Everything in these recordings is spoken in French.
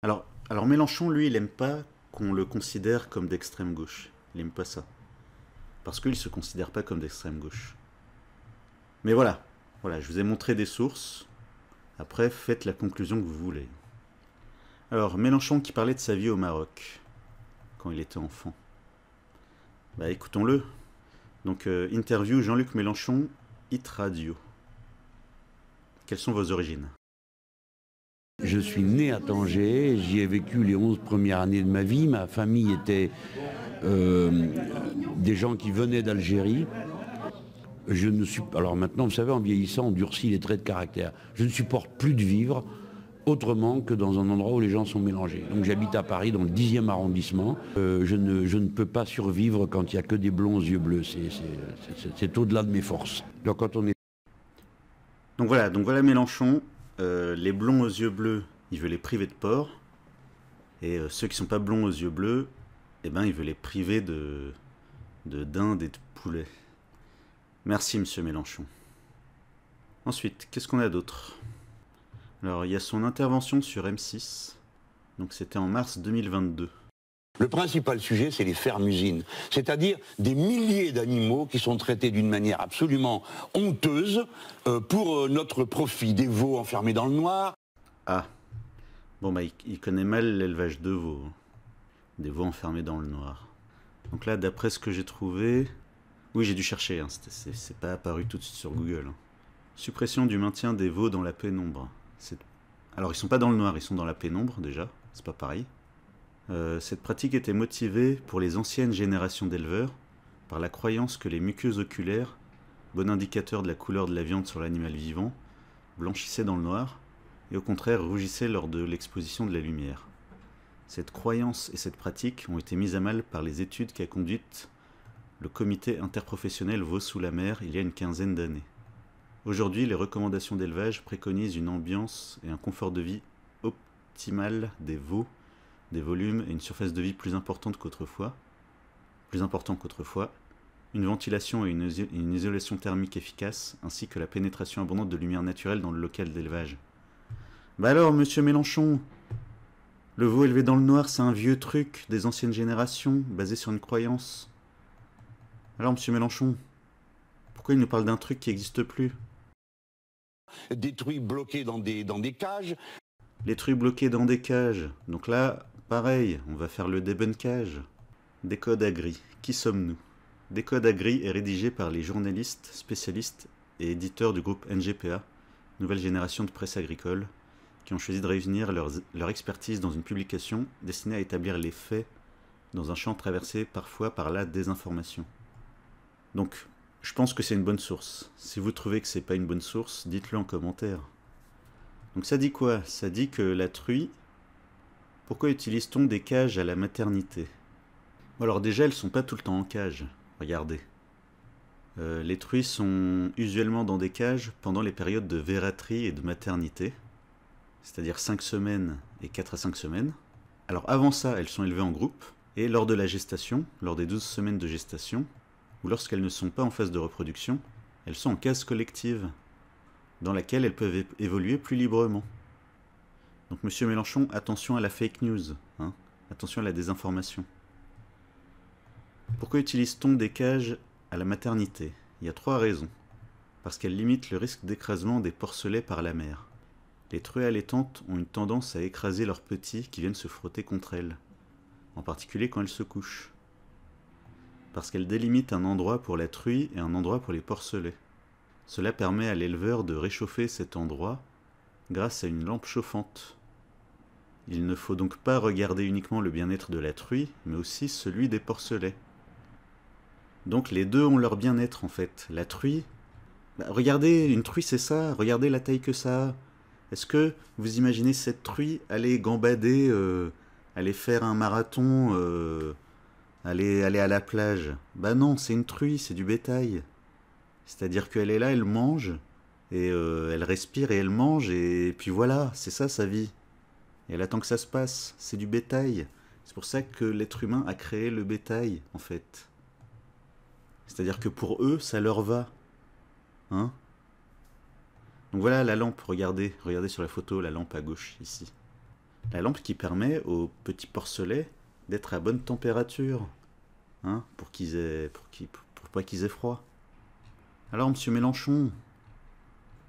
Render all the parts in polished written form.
Alors Mélenchon, lui, il aime pas qu'on le considère comme d'extrême gauche. Il aime pas ça. Parce qu'il se considère pas comme d'extrême gauche. Mais voilà, je vous ai montré des sources. Après, faites la conclusion que vous voulez. Alors, Mélenchon qui parlait de sa vie au Maroc, quand il était enfant. Bah écoutons-le. Donc, interview Jean-Luc Mélenchon, Hit Radio. Quelles sont vos origines? Je suis né à Tanger, j'y ai vécu les 11 premières années de ma vie. Ma famille était des gens qui venaient d'Algérie. Alors maintenant, vous savez, en vieillissant, on durcit les traits de caractère. Je ne supporte plus de vivre autrement que dans un endroit où les gens sont mélangés. Donc j'habite à Paris, dans le 10e arrondissement. Je ne peux pas survivre quand il n'y a que des blonds aux yeux bleus. C'est au-delà de mes forces. Donc quand on est... Donc voilà Mélenchon. Les blonds aux yeux bleus, il veut les priver de porc. Et ceux qui sont pas blonds aux yeux bleus, eh ben, il veut les priver de dinde et de poulet. Merci, monsieur Mélenchon. Ensuite, qu'est-ce qu'on a d'autre? Alors, il y a son intervention sur M6. Donc, c'était en mars 2022. Le principal sujet, c'est les fermes-usines, c'est-à-dire des milliers d'animaux qui sont traités d'une manière absolument honteuse pour notre profit. Des veaux enfermés dans le noir. Ah, bon bah il connaît mal l'élevage de veaux. Des veaux enfermés dans le noir. Donc là, d'après ce que j'ai trouvé... Oui, j'ai dû chercher, hein, c'est pas apparu tout de suite sur Google. Hein. Suppression du maintien des veaux dans la pénombre. Alors, ils sont pas dans le noir, ils sont dans la pénombre, déjà. C'est pas pareil. Cette pratique était motivée pour les anciennes générations d'éleveurs par la croyance que les muqueuses oculaires, bon indicateur de la couleur de la viande sur l'animal vivant, blanchissaient dans le noir et au contraire rougissaient lors de l'exposition de la lumière. Cette croyance et cette pratique ont été mises à mal par les études qu'a conduites le comité interprofessionnel Veaux sous la mer il y a une quinzaine d'années. Aujourd'hui, les recommandations d'élevage préconisent une ambiance et un confort de vie optimal des veaux, des volumes et une surface de vie plus importante qu'autrefois, une ventilation et une isolation thermique efficace, ainsi que la pénétration abondante de lumière naturelle dans le local d'élevage. Bah alors, monsieur Mélenchon, le veau élevé dans le noir, c'est un vieux truc des anciennes générations, basé sur une croyance. Alors, monsieur Mélenchon, pourquoi il nous parle d'un truc qui n'existe plus? Détruits, bloqués dans des cages. Les trucs bloqués dans des cages. Donc là, pareil, on va faire le débunkage. Décode Agri. Qui sommes-nous? Décode Agri est rédigé par les journalistes, spécialistes et éditeurs du groupe NGPA, nouvelle génération de presse agricole, qui ont choisi de réunir leur expertise dans une publication destinée à établir les faits dans un champ traversé parfois par la désinformation. Donc, je pense que c'est une bonne source. Si vous trouvez que c'est pas une bonne source, dites-le en commentaire. Donc ça dit quoi? Ça dit que la truie... Pourquoi utilise-t-on des cages à la maternité? Alors déjà, elles sont pas tout le temps en cage. Regardez. Les truies sont usuellement dans des cages pendant les périodes de vératrie et de maternité, c'est-à-dire 5 semaines et 4 à 5 semaines. Alors avant ça, elles sont élevées en groupe, et lors de la gestation, lors des 12 semaines de gestation, ou lorsqu'elles ne sont pas en phase de reproduction, elles sont en case collective, dans laquelle elles peuvent évoluer plus librement. Donc monsieur Mélenchon, attention à la fake news, hein, attention à la désinformation. Pourquoi utilise-t-on des cages à la maternité? Il y a 3 raisons. Parce qu'elles limitent le risque d'écrasement des porcelets par la mère. Les truies allaitantes ont une tendance à écraser leurs petits qui viennent se frotter contre elles, en particulier quand elles se couchent. Parce qu'elles délimitent un endroit pour la truie et un endroit pour les porcelets. Cela permet à l'éleveur de réchauffer cet endroit grâce à une lampe chauffante. Il ne faut donc pas regarder uniquement le bien-être de la truie, mais aussi celui des porcelets. Donc les deux ont leur bien-être en fait. La truie, regardez, une truie c'est ça, regardez la taille que ça a. Est-ce que vous imaginez cette truie aller gambader, aller faire un marathon, aller à la plage? Bah non, c'est une truie, c'est du bétail. C'est-à-dire qu'elle est là, elle mange, et elle respire et elle mange, et puis voilà, c'est ça sa vie. Et elle attend que ça se passe, c'est du bétail. C'est pour ça que l'être humain a créé le bétail, en fait. C'est-à-dire que pour eux, ça leur va. Hein? Donc voilà la lampe, regardez sur la photo, la lampe à gauche, ici. La lampe qui permet aux petits porcelets d'être à bonne température, hein, pour pas qu'ils aient froid. Alors, monsieur Mélenchon,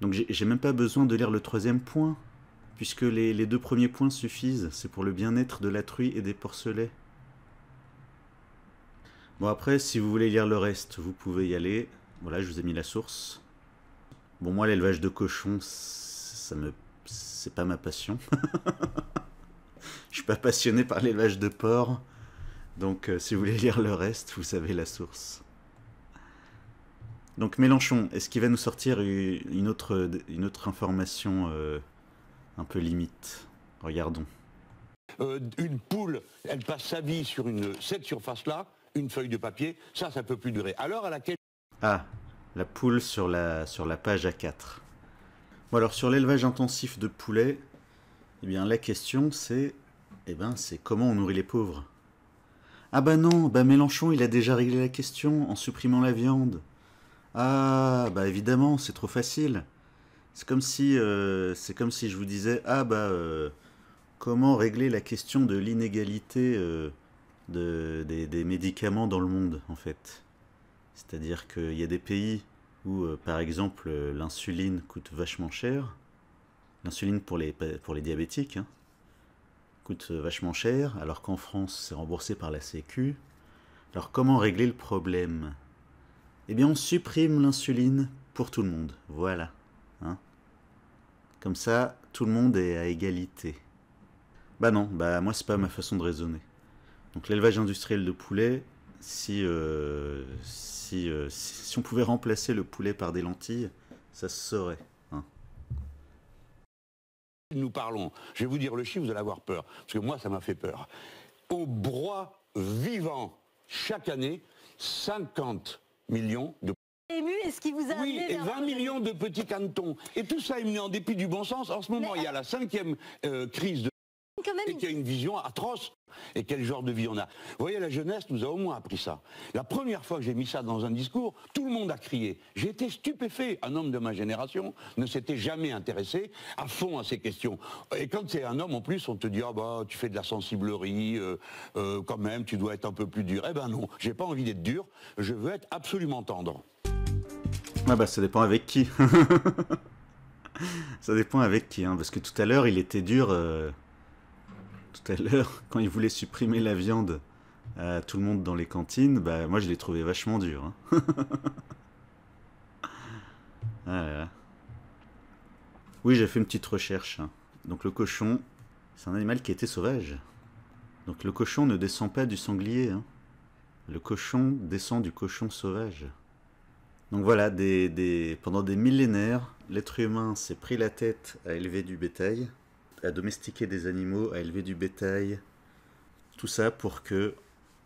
donc j'ai même pas besoin de lire le troisième point, puisque les deux premiers points suffisent. C'est pour le bien-être de la truie et des porcelets. Bon, après, si vous voulez lire le reste, vous pouvez y aller. Voilà, je vous ai mis la source. Bon, moi, l'élevage de cochons, c'est pas ma passion. Je suis pas passionné par l'élevage de porcs. Donc, si vous voulez lire le reste, vous savez la source. Donc, Mélenchon, est-ce qu'il va nous sortir une autre information un peu limite? Regardons. Une poule, elle passe sa vie sur cette surface-là, une feuille de papier, ça peut plus durer. Alors, à laquelle... Ah, la poule sur la page A4. Bon, alors, sur l'élevage intensif de poulets, eh bien, la question, c'est comment on nourrit les pauvres? Ah bah non, bah Mélenchon, il a déjà réglé la question en supprimant la viande. Ah, bah évidemment, c'est trop facile. C'est comme si je vous disais, comment régler la question de l'inégalité des médicaments dans le monde, en fait. C'est-à-dire qu'il y a des pays où, par exemple, l'insuline coûte vachement cher. L'insuline pour les diabétiques, hein, coûte vachement cher, alors qu'en France, c'est remboursé par la Sécu. Alors comment régler le problème? Eh bien, on supprime l'insuline pour tout le monde. Voilà. Hein. Comme ça, tout le monde est à égalité. Bah non, bah moi, c'est pas ma façon de raisonner. Donc l'élevage industriel de poulet, si on pouvait remplacer le poulet par des lentilles, ça se saurait. Hein. Nous parlons, je vais vous dire le chiffre, vous allez avoir peur, parce que moi, ça m'a fait peur. On broie vivant chaque année 50 millions de... Ému, est-ce qu'il vous a Oui, et 20 millions de petits canetons. Et tout ça est mené en dépit du bon sens. En ce moment, il y a la 5e crise de... Quand même... Et qu'il y a une vision atroce. Et quel genre de vie on a. Vous voyez, la jeunesse nous a au moins appris ça. La première fois que j'ai mis ça dans un discours, tout le monde a crié. J'ai été stupéfait. Un homme de ma génération ne s'était jamais intéressé à fond à ces questions. Et quand c'est un homme, en plus, on te dit « Ah bah, tu fais de la sensiblerie, quand même, tu dois être un peu plus dur. » Eh ben non, j'ai pas envie d'être dur, je veux être absolument tendre. Ah bah, ça dépend avec qui. Ça dépend avec qui, hein, parce que tout à l'heure, il était dur... Tout à l'heure, quand il voulait supprimer la viande à tout le monde dans les cantines, bah moi je l'ai trouvé vachement dur. Hein. Ah là là. Oui, j'ai fait une petite recherche. Hein. Donc le cochon, c'est un animal qui était sauvage. Donc le cochon ne descend pas du sanglier. Hein. Le cochon descend du cochon sauvage. Donc voilà, pendant des millénaires, l'être humain s'est pris la tête à élever du bétail, à domestiquer des animaux, à élever du bétail, tout ça pour que,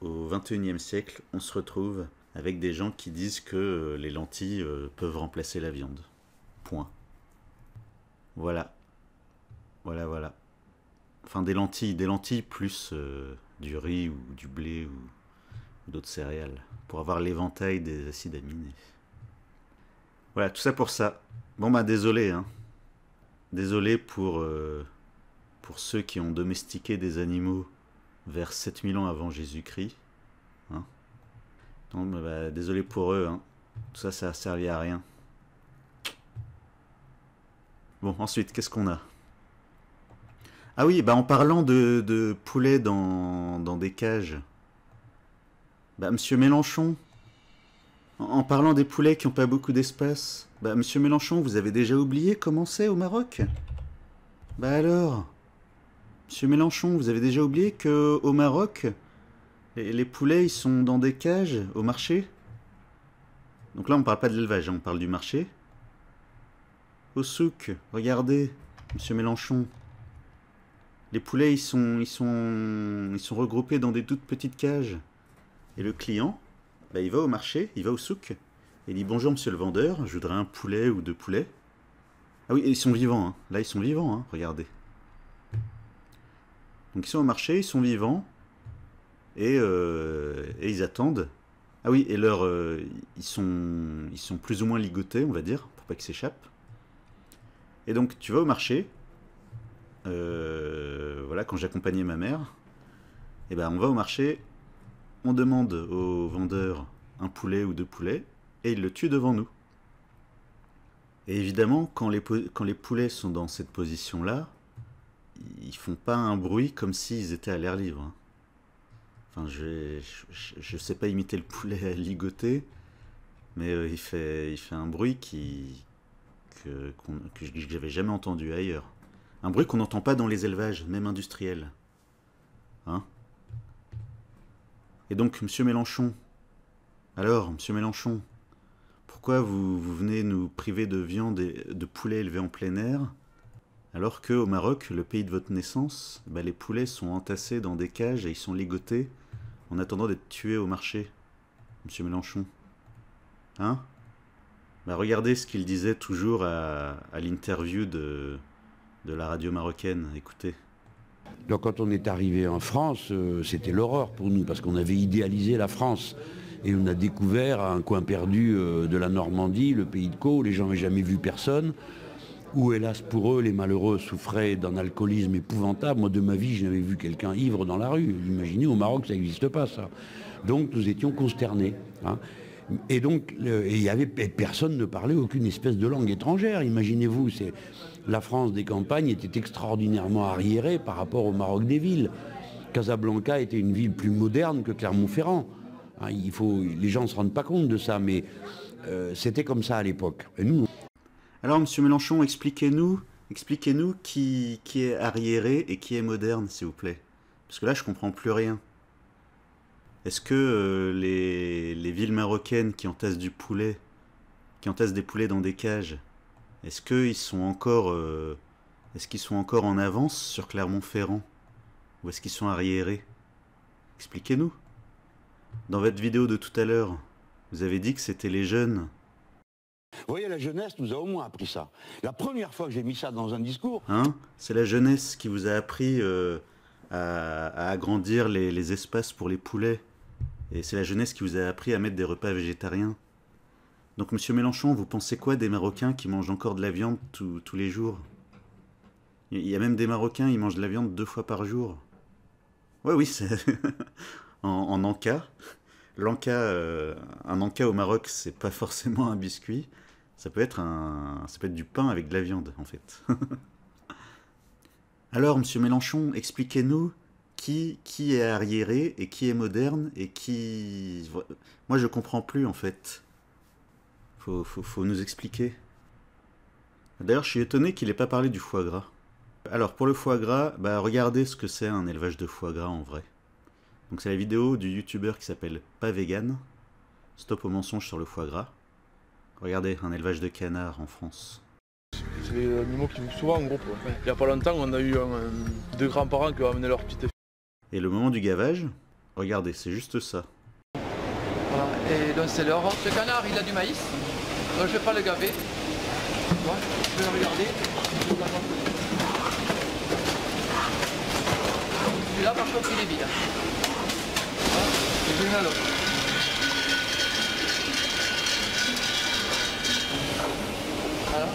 au XXIe siècle, on se retrouve avec des gens qui disent que les lentilles peuvent remplacer la viande. Point. Voilà. Voilà, voilà. Enfin, des lentilles plus du riz ou du blé ou d'autres céréales, pour avoir l'éventail des acides aminés. Voilà, tout ça pour ça. Bon bah désolé, hein. Désolé pour ceux qui ont domestiqué des animaux vers 7000 ans avant Jésus-Christ. Hein. Non, bah, désolé pour eux, hein. Tout ça, ça a servi à rien. Bon, ensuite, qu'est-ce qu'on a? Ah oui, bah en parlant de poulets dans des cages, bah monsieur Mélenchon, en parlant des poulets qui n'ont pas beaucoup d'espace, bah monsieur Mélenchon, vous avez déjà oublié comment c'est au Maroc? Bah alors, monsieur Mélenchon, vous avez déjà oublié qu'au Maroc, les poulets, ils sont dans des cages au marché? Donc là, on ne parle pas de l'élevage, on parle du marché. Au souk, regardez, monsieur Mélenchon. Les poulets, ils sont regroupés dans des toutes petites cages. Et le client, bah, il va au marché, il va au souk, et il dit « Bonjour, monsieur le vendeur, je voudrais un poulet ou 2 poulets. » Ah oui, ils sont vivants, hein. Là, ils sont vivants, hein. Regardez. Donc, ils sont au marché, ils sont vivants, et ils attendent. Ah oui, et ils sont plus ou moins ligotés, on va dire, pour pas qu'ils s'échappent. Et donc, tu vas au marché, voilà, quand j'accompagnais ma mère, et ben on va au marché, on demande au vendeur un poulet ou 2 poulets, et il le tue devant nous. Et évidemment, quand les poulets sont dans cette position-là, ils font pas un bruit comme s'ils étaient à l'air libre. Enfin, je sais pas imiter le poulet ligoté, mais il fait un bruit que j'avais jamais entendu ailleurs. Un bruit qu'on n'entend pas dans les élevages, même industriels. Hein? Et donc, monsieur Mélenchon, alors, monsieur Mélenchon, pourquoi vous venez nous priver de viande et de poulet élevés en plein air, alors qu'au Maroc, le pays de votre naissance, bah, les poulets sont entassés dans des cages et ils sont ligotés en attendant d'être tués au marché, monsieur Mélenchon? Hein? Bah, regardez ce qu'il disait toujours à l'interview de la radio marocaine, écoutez. Donc quand on est arrivé en France, c'était l'horreur pour nous, parce qu'on avait idéalisé la France. Et on a découvert à un coin perdu de la Normandie, le pays de Caux, où les gens n'avaient jamais vu personne, où hélas pour eux, les malheureux souffraient d'un alcoolisme épouvantable. Moi de ma vie, je n'avais vu quelqu'un ivre dans la rue. Imaginez, au Maroc, ça n'existe pas ça. Donc nous étions consternés. Hein. Et donc, personne ne parlait aucune espèce de langue étrangère. Imaginez-vous, la France des campagnes était extraordinairement arriérée par rapport au Maroc des villes. Casablanca était une ville plus moderne que Clermont-Ferrand. Hein, les gens ne se rendent pas compte de ça, mais c'était comme ça à l'époque. Alors, monsieur Mélenchon, expliquez-nous qui est arriéré et qui est moderne, s'il vous plaît. Parce que là, je comprends plus rien. Est-ce que les villes marocaines qui entassent des poulets dans des cages, est-ce qu'ils sont encore en avance sur Clermont-Ferrand? Ou est-ce qu'ils sont arriérés? Expliquez-nous. Dans votre vidéo de tout à l'heure, vous avez dit que c'était les jeunes. Vous voyez, la jeunesse nous a au moins appris ça. La première fois que j'ai mis ça dans un discours... Hein? C'est la jeunesse qui vous a appris à agrandir les espaces pour les poulets. Et c'est la jeunesse qui vous a appris à mettre des repas végétariens. Donc, monsieur Mélenchon, vous pensez quoi des Marocains qui mangent encore de la viande tous les jours? Il y a même des Marocains, ils mangent de la viande 2 fois par jour. Ouais, oui, c'est... en Anka. Un Anka au Maroc, c'est pas forcément un biscuit. Ça peut être du pain avec de la viande, en fait. Alors, monsieur Mélenchon, expliquez-nous qui est arriéré et qui est moderne et qui... Moi, je comprends plus, en fait. Faut nous expliquer. D'ailleurs, je suis étonné qu'il n'ait pas parlé du foie gras. Alors, pour le foie gras, bah, regardez ce que c'est un élevage de foie gras, en vrai. Donc, c'est la vidéo du youtubeur qui s'appelle Pas Vegan. Stop au mensonge sur le foie gras. Regardez, un élevage de canards en France. C'est les animaux qui vivent souvent en groupe. Ouais. Il n'y a pas longtemps, on a eu 2 grands-parents qui ont amené leur petite fille. Et le moment du gavage, regardez, c'est juste ça. Voilà, et donc c'est l'heure. Ce canard, il a du maïs, donc je ne vais pas le gaver. Ouais, je vais le regarder. Celui-là, par contre, il est vide. Voilà, et je vais à l'autre. Voilà.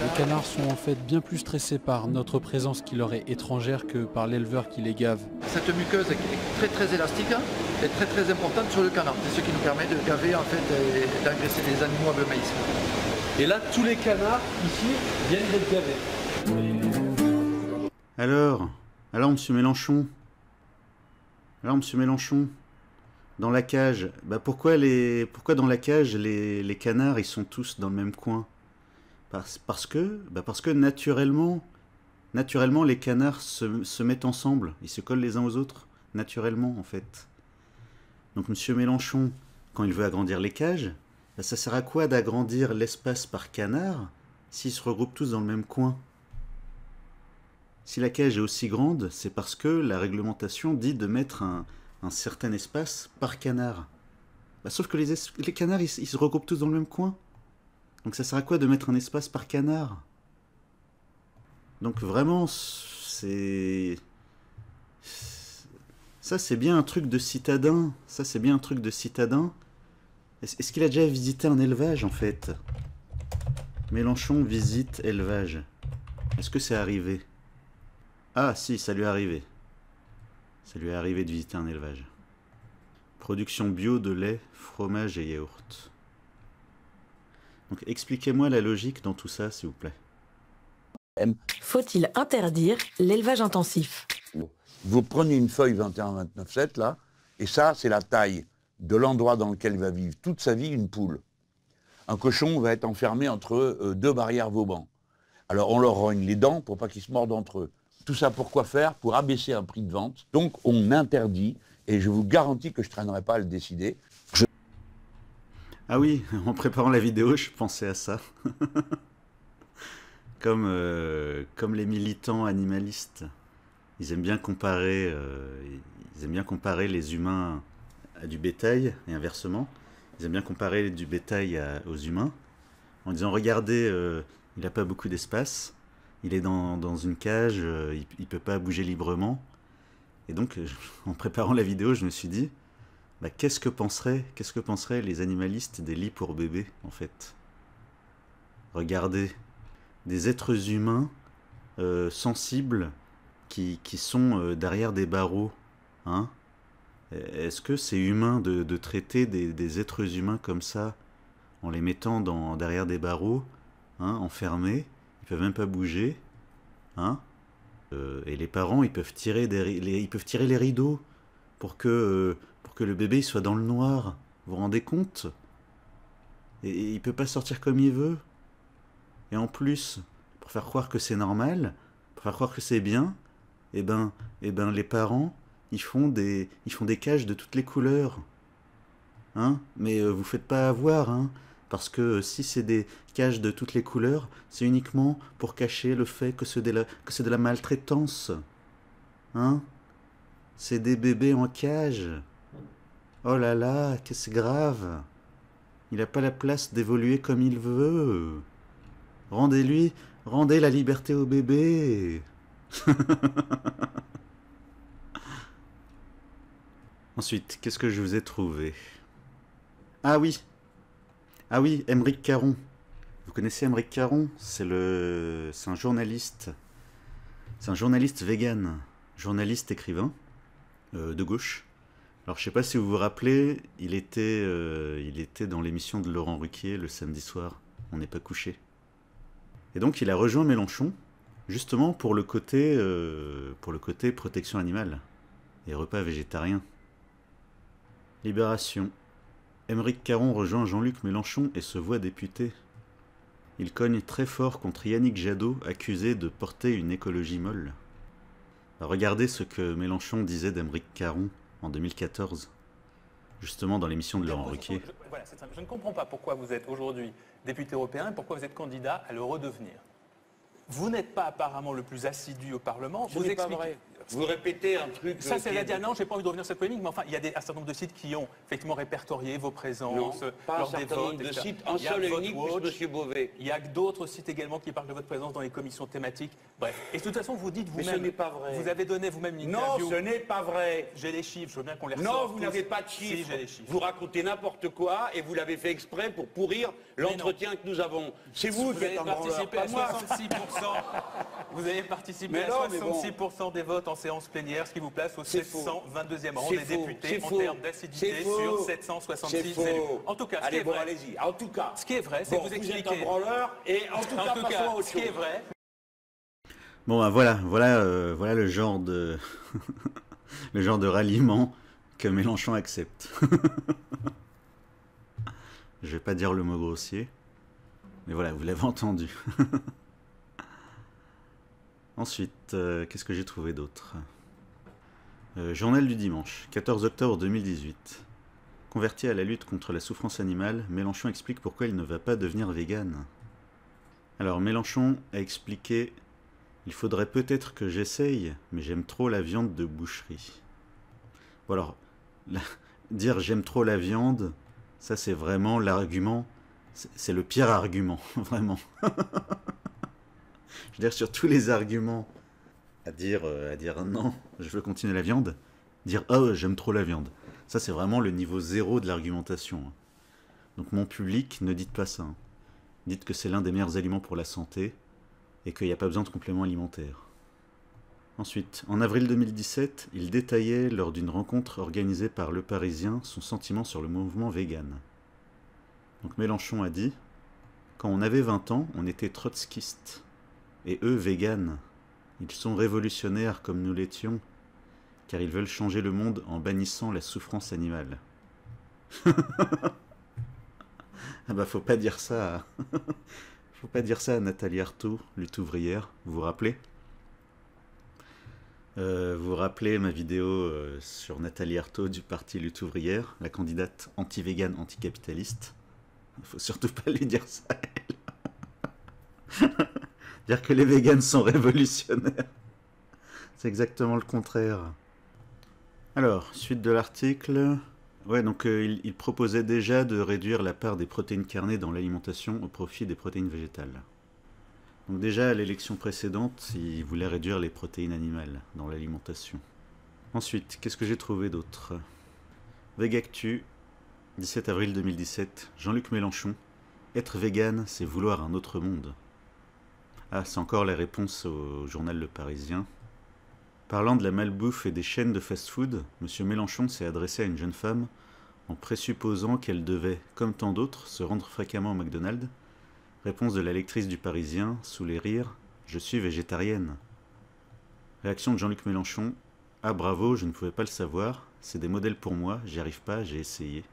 Les canards sont en fait bien plus stressés par notre présence qui leur est étrangère que par l'éleveur qui les gave. Cette muqueuse qui est très très élastique est très très importante sur le canard. C'est ce qui nous permet de gaver en fait et d'engraisser les animaux avec le maïs. Et là, tous les canards ici viennent d'être gavés. Alors, monsieur Mélenchon, dans la cage, bah pourquoi dans la cage les canards ils sont tous dans le même coin? Parce que naturellement les canards se mettent ensemble, ils se collent les uns aux autres, naturellement en fait. Donc monsieur Mélenchon, quand il veut agrandir les cages, bah, ça sert à quoi d'agrandir l'espace par canard s'ils se regroupent tous dans le même coin? Si la cage est aussi grande, c'est parce que la réglementation dit de mettre un certain espace par canard. Bah, sauf que les canards ils se regroupent tous dans le même coin. Donc ça sert à quoi de mettre un espace par canard? Donc vraiment, ça c'est bien un truc de citadin. Ça c'est bien un truc de citadin. Est-ce qu'il a déjà visité un élevage en fait? Mélenchon visite élevage. Est-ce que c'est arrivé? Ah si, ça lui est arrivé. Ça lui est arrivé de visiter un élevage. Production bio de lait, fromage et yaourt. Donc expliquez-moi la logique dans tout ça, s'il vous plaît. Faut-il interdire l'élevage intensif? Vous prenez une feuille 21-29-7 là, et ça c'est la taille de l'endroit dans lequel va vivre toute sa vie une poule. Un cochon va être enfermé entre deux barrières Vauban. Alors on leur rogne les dents pour pas qu'ils se mordent entre eux. Tout ça pour quoi faire? Pour abaisser un prix de vente. Donc on interdit, et je vous garantis que je ne traînerai pas à le décider. Ah oui, en préparant la vidéo, je pensais à ça. Comme les militants animalistes. Ils aiment bien comparer les humains à du bétail, et inversement. Ils aiment bien comparer du bétail aux humains, en disant, regardez, il n'a pas beaucoup d'espace, il est dans une cage, il ne peut pas bouger librement. Et donc, en préparant la vidéo, je me suis dit, bah, qu'est-ce que penseraient les animalistes des lits pour bébés, en fait? Regardez, des êtres humains sensibles qui sont derrière des barreaux, hein? Est-ce que c'est humain de traiter des êtres humains comme ça, en les mettant derrière des barreaux, hein, enfermés, ils peuvent même pas bouger, hein? Et les parents, ils peuvent tirer les rideaux pour que le bébé il soit dans le noir. Vous vous rendez compte? Et il peut pas sortir comme il veut. Et en plus, pour faire croire que c'est normal, pour faire croire que c'est bien, eh ben les parents, ils font des cages de toutes les couleurs. Hein? Mais vous faites pas avoir, hein? Parce que si c'est des cages de toutes les couleurs, c'est uniquement pour cacher le fait que c'est de la maltraitance. Hein? C'est des bébés en cage. Oh là là, que c'est grave. Il n'a pas la place d'évoluer comme il veut. Rendez la liberté au bébé. Ensuite, qu'est-ce que je vous ai trouvé? Ah oui, Aymeric Caron. Vous connaissez Aymeric Caron? C'est un journaliste. C'est un journaliste vegan, journaliste écrivain de gauche. Alors je sais pas si vous vous rappelez, il était dans l'émission de Laurent Ruquier le samedi soir. On n'est pas couché. Et donc il a rejoint Mélenchon, justement pour le côté protection animale et repas végétariens. Libération. Aymeric Caron rejoint Jean-Luc Mélenchon et se voit député. Il cogne très fort contre Yannick Jadot, accusé de porter une écologie molle. Regardez ce que Mélenchon disait d'Aymeric Caron en 2014, justement dans l'émission de Laurent Ruquier. Je ne comprends pas pourquoi vous êtes aujourd'hui député européen et pourquoi vous êtes candidat à le redevenir. Vous n'êtes pas apparemment le plus assidu au Parlement. Ce n'est pas vrai. Vous répétez un truc... Ça, c'est la dire. Non, je n'ai pas envie de revenir sur cette polémique, mais enfin, il y a un certain nombre de sites qui ont effectivement répertorié vos présences, lors des votes, de sites, un seul et unique, M. Beauvais. Il y a d'autres sites également qui parlent de votre présence dans les commissions thématiques. Bref. Et de toute façon, vous dites vous-même... Mais ce n'est pas vrai. Vous avez donné vous-même une interview. Non, ce n'est pas vrai. J'ai les chiffres, je veux bien qu'on les ressorte. Non, vous n'avez pas de chiffres. Si, j'ai les chiffres. Vous racontez n'importe quoi et vous l'avez fait exprès pour pourrir l'entretien que nous avons. C'est vous qui êtes un branleur, pas moi. Vous avez participé à 66% des votes en séance plénière, ce qui vous place au 722e rang des députés en termes d'assiduité sur 766 élus. En tout cas, allez-y. En tout cas, ce qui est vrai, c'est que vous expliquez... Vous êtes un branleur et en tout cas, passons à autre chose. Ce qui est vrai... Bon, bah, voilà le genre de le genre de ralliement que Mélenchon accepte. Je vais pas dire le mot grossier, mais voilà, vous l'avez entendu. Ensuite, qu'est-ce que j'ai trouvé d'autre? Journal du dimanche, 14 octobre 2018. Converti à la lutte contre la souffrance animale, Mélenchon explique pourquoi il ne va pas devenir vegan. Alors Mélenchon a expliqué: il faudrait peut-être que j'essaye, mais j'aime trop la viande de boucherie. Bon alors, dire j'aime trop la viande, ça c'est vraiment l'argument, c'est le pire argument, vraiment. Je veux dire, sur tous les arguments à dire non, je veux continuer la viande, dire oh j'aime trop la viande. Ça c'est vraiment le niveau 0 de l'argumentation. Donc mon public, ne dites pas ça. Dites que c'est l'un des meilleurs aliments pour la santé et qu'il n'y a pas besoin de compléments alimentaires. Ensuite, en avril 2017, il détaillait lors d'une rencontre organisée par Le Parisien son sentiment sur le mouvement vegan. Donc Mélenchon a dit « Quand on avait 20 ans, on était trotskistes. Et eux, véganes. Ils sont révolutionnaires comme nous l'étions, car ils veulent changer le monde en bannissant la souffrance animale. » Ah bah faut pas dire ça. Faut pas dire ça à Nathalie Arthaud, lutte ouvrière, vous vous rappelez? Vous vous rappelez ma vidéo sur Nathalie Arthaud du parti Lutte ouvrière, la candidate anti-végane, anticapitaliste. Il faut surtout pas lui dire ça à elle. Dire que les véganes sont révolutionnaires. C'est exactement le contraire. Alors, suite de l'article. Ouais, donc il proposait déjà de réduire la part des protéines carnées dans l'alimentation au profit des protéines végétales. Donc déjà, à l'élection précédente, il voulait réduire les protéines animales dans l'alimentation. Ensuite, qu'est-ce que j'ai trouvé d'autre? Végactu, 17 avril 2017, Jean-Luc Mélenchon. Être végane, c'est vouloir un autre monde. Ah, c'est encore les réponses au journal Le Parisien. Parlant de la malbouffe et des chaînes de fast-food, M. Mélenchon s'est adressé à une jeune femme en présupposant qu'elle devait, comme tant d'autres, se rendre fréquemment au McDonald's. Réponse de la lectrice du Parisien, sous les rires, « Je suis végétarienne ». Réaction de Jean-Luc Mélenchon, « Ah bravo, je ne pouvais pas le savoir, c'est des modèles pour moi, j'y arrive pas, j'ai essayé ».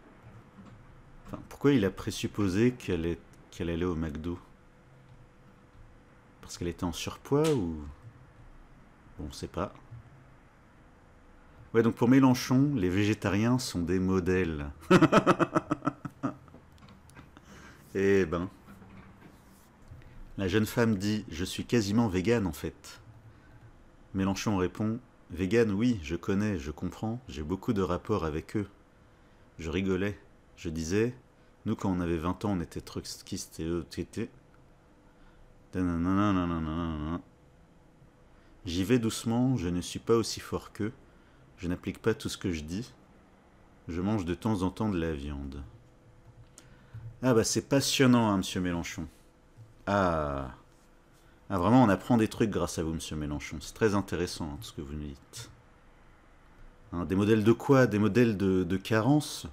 Enfin, pourquoi il a présupposé qu'elle allait au McDo? Parce qu'elle était en surpoids ou... Bon, on sait pas. Ouais, donc pour Mélenchon, les végétariens sont des modèles. Eh ben... La jeune femme dit « Je suis quasiment végane en fait ». Mélenchon répond « Végane, oui, je connais, je comprends, j'ai beaucoup de rapports avec eux. » Je rigolais. Je disais « Nous, quand on avait 20 ans, on était trotskistes et eux, t'étais... » J'y vais doucement, je ne suis pas aussi fort qu'eux. Je n'applique pas tout ce que je dis. Je mange de temps en temps de la viande. Ah bah c'est passionnant, hein, monsieur Mélenchon. Ah, vraiment, on apprend des trucs grâce à vous, monsieur Mélenchon. C'est très intéressant, hein, tout ce que vous nous dites. Hein, des modèles de quoi? Des modèles de carence?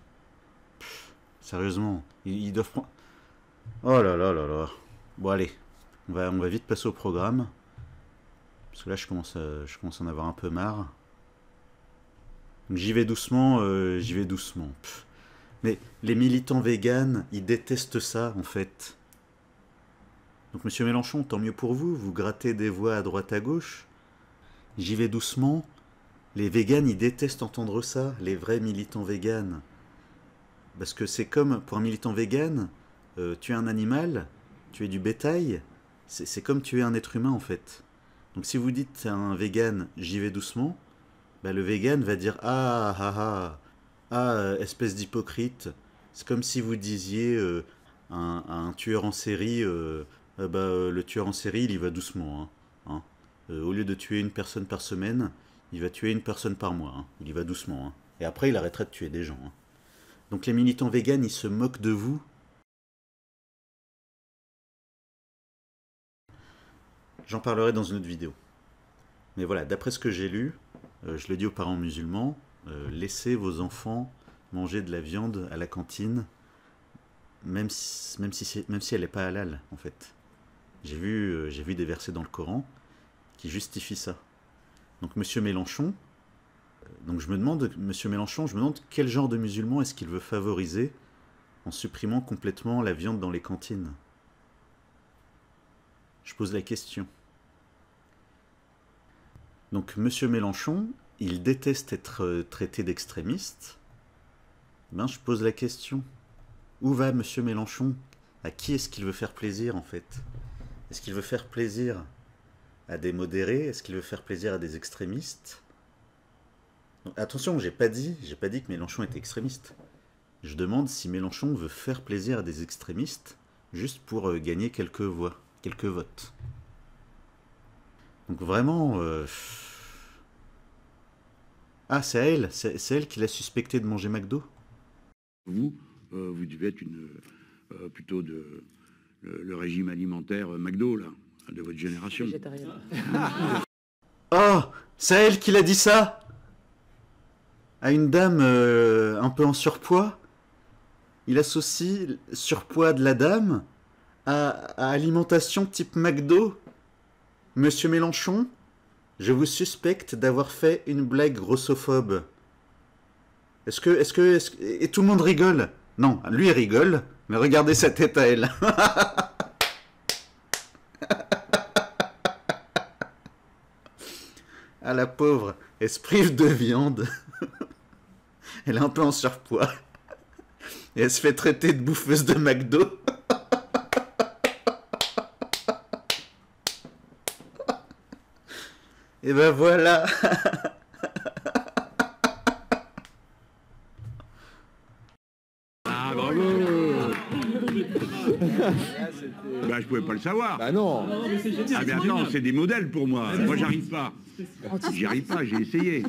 Sérieusement, ils doivent prendre... Oh là là là là. Bon, allez, on va vite passer au programme. Parce que là, je commence à en avoir un peu marre. Donc, j'y vais doucement, j'y vais doucement. Mais les militants véganes, ils détestent ça, en fait. Donc, monsieur Mélenchon, tant mieux pour vous, vous grattez des voix à droite à gauche. J'y vais doucement. Les véganes, ils détestent entendre ça, les vrais militants véganes. Parce que c'est comme, pour un militant végane, tuer un animal, tuer du bétail, c'est comme tuer un être humain, en fait. Donc si vous dites à un végane, j'y vais doucement, bah, le végane va dire, espèce d'hypocrite. C'est comme si vous disiez à un tueur en série... le tueur en série, il y va doucement. Hein. Au lieu de tuer une personne par semaine, il va tuer une personne par mois. Hein. Il y va doucement. Hein. Et après, il arrêtera de tuer des gens. Hein. Donc les militants véganes, ils se moquent de vous. J'en parlerai dans une autre vidéo. Mais voilà, d'après ce que j'ai lu, je le dis aux parents musulmans, laissez vos enfants manger de la viande à la cantine, même si elle n'est pas halal, en fait. J'ai vu des versets dans le Coran qui justifient ça. Donc monsieur Mélenchon, je me demande quel genre de musulman est-ce qu'il veut favoriser en supprimant complètement la viande dans les cantines. Je pose la question. Donc monsieur Mélenchon, il déteste être traité d'extrémiste. Ben, je pose la question. Où va monsieur Mélenchon? À qui est-ce qu'il veut faire plaisir, en fait? Est-ce qu'il veut faire plaisir à des modérés? Est-ce qu'il veut faire plaisir à des extrémistes? Donc, attention, j'ai pas dit que Mélenchon était extrémiste. Je demande si Mélenchon veut faire plaisir à des extrémistes juste pour gagner quelques voix, quelques votes. Donc vraiment... Ah, c'est à elle, c'est elle qui l'a suspecté de manger McDo? Vous devez être plutôt le régime alimentaire McDo, là, de votre génération. Oh, c'est elle qui l'a dit ça? À une dame un peu en surpoids. Il associe surpoids de la dame à alimentation type McDo. Monsieur Mélenchon, je vous suspecte d'avoir fait une blague grossophobe. Et tout le monde rigole. Non, lui il rigole, mais regardez sa tête à elle. Ah la pauvre, elle se prive de viande. Elle est un peu en surpoids. Et elle se fait traiter de bouffeuse de McDo. Et ben voilà. Ah bravo. Bah je pouvais pas le savoir. Bah non. Ah mais attends, c'est des modèles pour moi. Moi j'arrive pas. J'y arrive pas, j'ai essayé.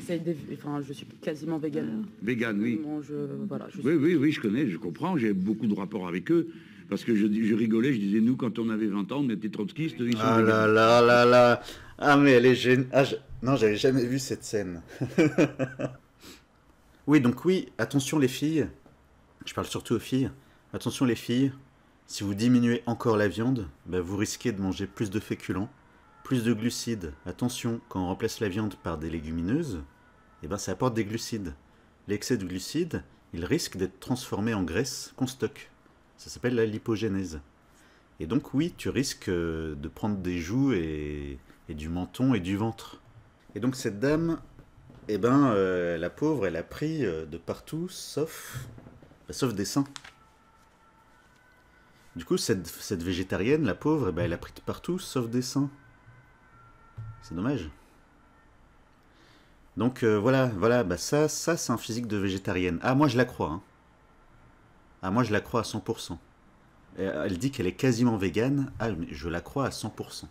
Enfin, je suis quasiment végane. Végane, oui. Voilà, Oui, je connais, je comprends. J'ai beaucoup de rapports avec eux. Parce que je rigolais, je disais, nous, quand on avait 20 ans, on était trotskistes. Ah là là là là. Ah mais elle est géniale. Ah, non, j'avais jamais vu cette scène. Oui, donc oui, attention les filles. Je parle surtout aux filles. Attention les filles. Si vous diminuez encore la viande, bah, vous risquez de manger plus de féculents, plus de glucides. Attention, quand on remplace la viande par des légumineuses, eh ben, ça apporte des glucides. L'excès de glucides, il risque d'être transformé en graisse qu'on stocke. Ça s'appelle la lipogénèse. Et donc oui, tu risques de prendre des joues et du menton et du ventre. Et donc cette dame, eh ben, la pauvre, elle a pris de partout, sauf des seins. Du coup, cette végétarienne, la pauvre, eh ben, elle a pris de partout, sauf des seins. C'est dommage. Donc voilà, bah ça c'est un physique de végétarienne. Ah, moi je la crois. Hein. Ah, moi je la crois à 100%. Elle dit qu'elle est quasiment végane. Ah, mais je la crois à 100%.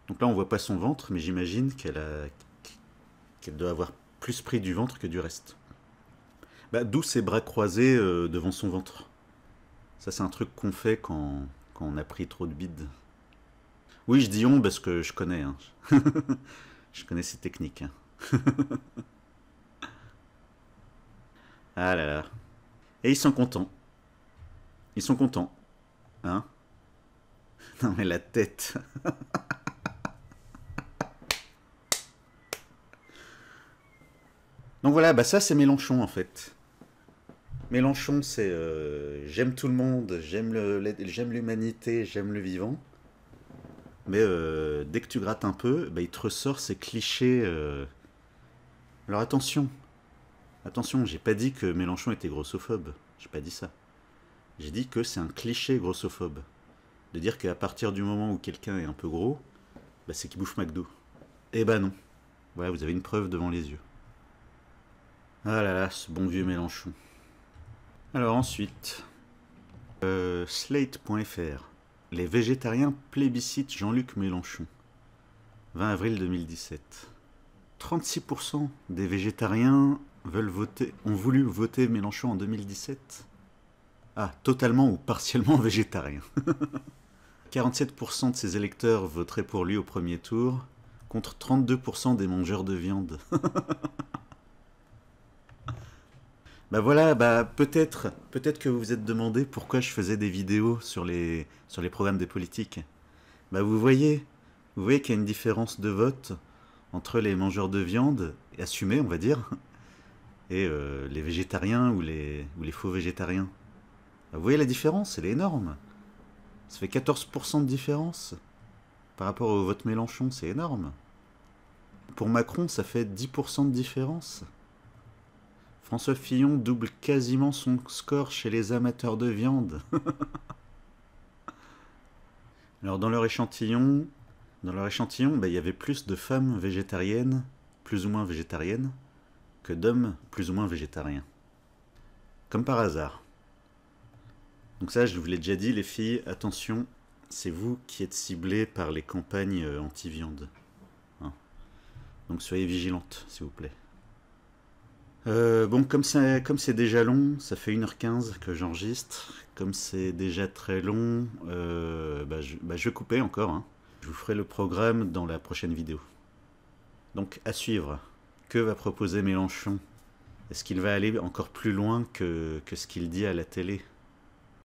Donc là, on voit pas son ventre, mais j'imagine qu'elle doit avoir plus pris du ventre que du reste. Bah, d'où ses bras croisés devant son ventre. Ça, c'est un truc qu'on fait quand on a pris trop de bide. Oui, je dis on parce que je connais. Hein. Je connais ces techniques. Hein. Ah là là. Et ils sont contents. Ils sont contents. Hein? Non mais la tête. Donc voilà, bah ça c'est Mélenchon en fait. Mélenchon c'est j'aime tout le monde, j'aime l'humanité, j'aime le vivant. Mais dès que tu grattes un peu, bah, il te ressort ces clichés. Alors attention. Attention, j'ai pas dit que Mélenchon était grossophobe. J'ai pas dit ça. J'ai dit que c'est un cliché grossophobe. De dire qu'à partir du moment où quelqu'un est un peu gros, bah, c'est qu'il bouffe McDo. Eh ben non. Voilà, vous avez une preuve devant les yeux. Ah là là, ce bon vieux Mélenchon. Alors ensuite, Slate.fr. Les végétariens plébiscitent Jean-Luc Mélenchon. 20 avril 2017. 36% des végétariens ont voulu voter Mélenchon en 2017. Ah, totalement ou partiellement végétarien. 47% de ses électeurs voteraient pour lui au premier tour, contre 32% des mangeurs de viande. Bah voilà, bah peut-être que vous vous êtes demandé pourquoi je faisais des vidéos sur les programmes des politiques. Bah vous voyez qu'il y a une différence de vote entre les mangeurs de viande, assumés on va dire, et les végétariens ou les faux végétariens. Bah, vous voyez la différence, elle est énorme. Ça fait 14% de différence par rapport au vote Mélenchon, c'est énorme. Pour Macron, ça fait 10% de différence. François Fillon double quasiment son score chez les amateurs de viande. Alors dans leur échantillon, bah, il y avait plus de femmes végétariennes, plus ou moins végétariennes, que d'hommes plus ou moins végétariens. Comme par hasard. Donc ça, je vous l'ai déjà dit, les filles, attention, c'est vous qui êtes ciblées par les campagnes anti-viande. Hein. Donc soyez vigilantes, s'il vous plaît. Bon, comme c'est déjà long, ça fait 1h15 que j'enregistre. Comme c'est déjà très long, je vais couper encore. Hein. Je vous ferai le programme dans la prochaine vidéo. Donc à suivre. Que va proposer Mélenchon? Est-ce qu'il va aller encore plus loin que ce qu'il dit à la télé?